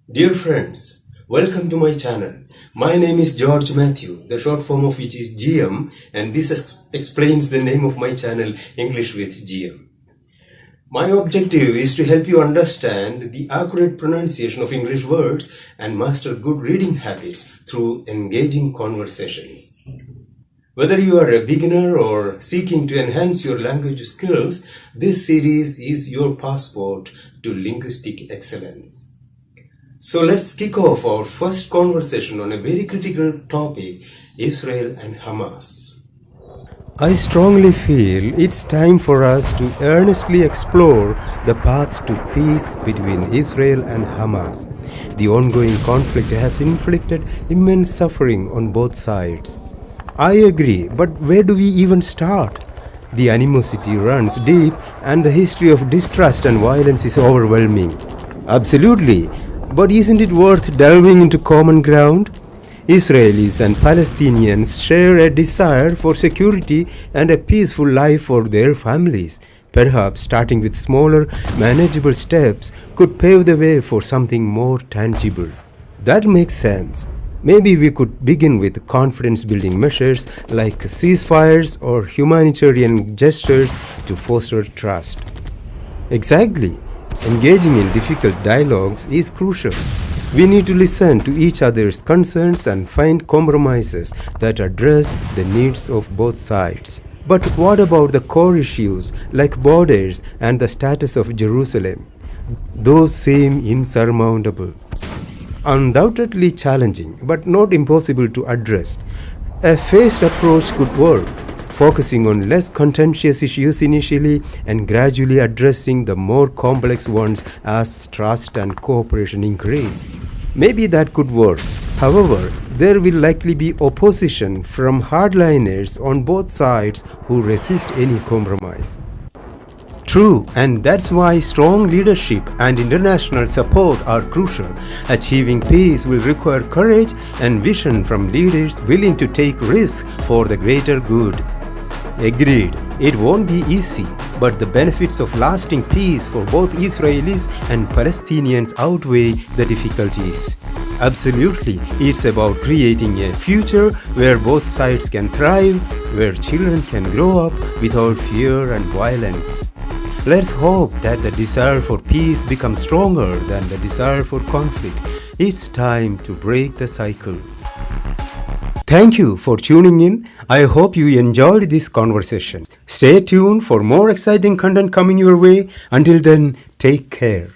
Dear friends, welcome to my channel. My name is George Matthew, the short form of which is GM, and this explains the name of my channel, English with GM. My objective is to help you understand the accurate pronunciation of English words and master good reading habits through engaging conversations. Whether you are a beginner or seeking to enhance your language skills, this series is your passport to linguistic excellence. So let's kick off our first conversation on a very critical topic, Israel and Hamas. I strongly feel it's time for us to earnestly explore the path to peace between Israel and Hamas. The ongoing conflict has inflicted immense suffering on both sides. I agree, but where do we even start? The animosity runs deep and the history of distrust and violence is overwhelming. Absolutely. But isn't it worth delving into common ground? Israelis and Palestinians share a desire for security and a peaceful life for their families. Perhaps starting with smaller, manageable steps could pave the way for something more tangible. That makes sense. Maybe we could begin with confidence-building measures like ceasefires or humanitarian gestures to foster trust. Exactly. Engaging in difficult dialogues is crucial. We need to listen to each other's concerns and find compromises that address the needs of both sides. But what about the core issues like borders and the status of Jerusalem? Those seem insurmountable. Undoubtedly challenging, but not impossible to address. A phased approach could work, focusing on less contentious issues initially and gradually addressing the more complex ones as trust and cooperation increase. Maybe that could work. However, there will likely be opposition from hardliners on both sides who resist any compromise. True, and that's why strong leadership and international support are crucial. Achieving peace will require courage and vision from leaders willing to take risks for the greater good. Agreed, it won't be easy, but the benefits of lasting peace for both Israelis and Palestinians outweigh the difficulties. Absolutely, it's about creating a future where both sides can thrive, where children can grow up without fear and violence. Let's hope that the desire for peace becomes stronger than the desire for conflict. It's time to break the cycle. Thank you for tuning in. I hope you enjoyed this conversation. Stay tuned for more exciting content coming your way. Until then, take care.